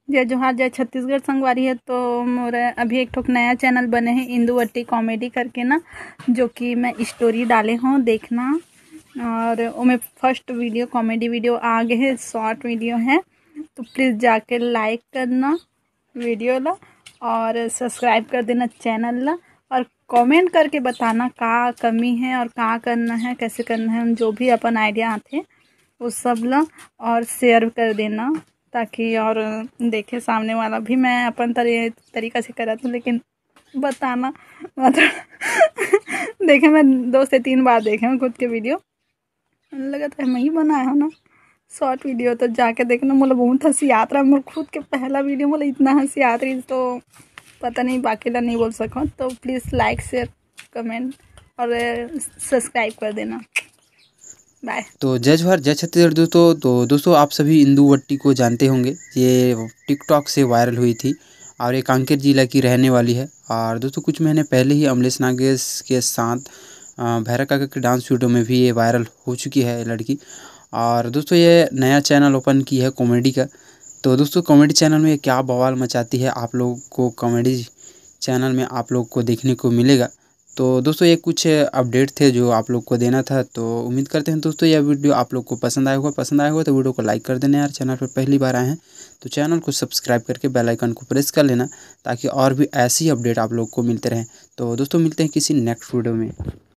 जय जोहार जय छत्तीसगढ़ संगवारी है। तो मोरा अभी एक ठोक नया चैनल बने हैं इंदुवट्टी कॉमेडी करके ना, जो कि मैं स्टोरी डाले हूँ देखना। और उनमें फर्स्ट वीडियो कॉमेडी वीडियो आ गए है, शॉर्ट वीडियो है। तो प्लीज़ जाके लाइक करना वीडियो ला और सब्सक्राइब कर देना चैनल ला, और कमेंट करके बताना का कमी है और का करना है, कैसे करना है, जो भी अपन आइडिया आते उस सब ला। और शेयर कर देना ताकि और देखे सामने वाला भी। मैं अपन तरीका से करा था, लेकिन बताना मतलब देखे मैं 2 से 3 बार देखे मैं खुद के वीडियो, लगा था मैं ही बनाया हूँ ना शॉर्ट वीडियो। तो जाके देखना, मतलब बहुत हंसी आता रहा। मेरे खुद के पहला वीडियो मतलब इतना हंसी आती रही, तो पता नहीं बाकी ला नहीं बोल सका। तो प्लीज़ लाइक शेयर कमेंट और सब्सक्राइब कर देना। बाय। तो जय जोहार जय छत्तीसगढ़ दोस्तों। तो दोस्तों आप सभी इंदुवट्टी को जानते होंगे, ये टिकटॉक से वायरल हुई थी और ये कांकेर जिला की रहने वाली है। और दोस्तों कुछ महीने पहले ही अमलेश नागेश के साथ भैरव काका के डांस वीडियो में भी ये वायरल हो चुकी है लड़की। और दोस्तों ये नया चैनल ओपन की है कॉमेडी का। तो दोस्तों कॉमेडी चैनल में क्या बवाल मचाती है, आप लोग को कॉमेडी चैनल में आप लोग को देखने को मिलेगा। तो दोस्तों ये कुछ अपडेट थे जो आप लोग को देना था। तो उम्मीद करते हैं दोस्तों यह वीडियो आप लोग को पसंद आया होगा। तो वीडियो को लाइक कर देना यार। चैनल पर पहली बार आए हैं तो चैनल को सब्सक्राइब करके बेल आइकन को प्रेस कर लेना, ताकि और भी ऐसी अपडेट आप लोग को मिलते रहें। तो दोस्तों मिलते हैं किसी नेक्स्ट वीडियो में।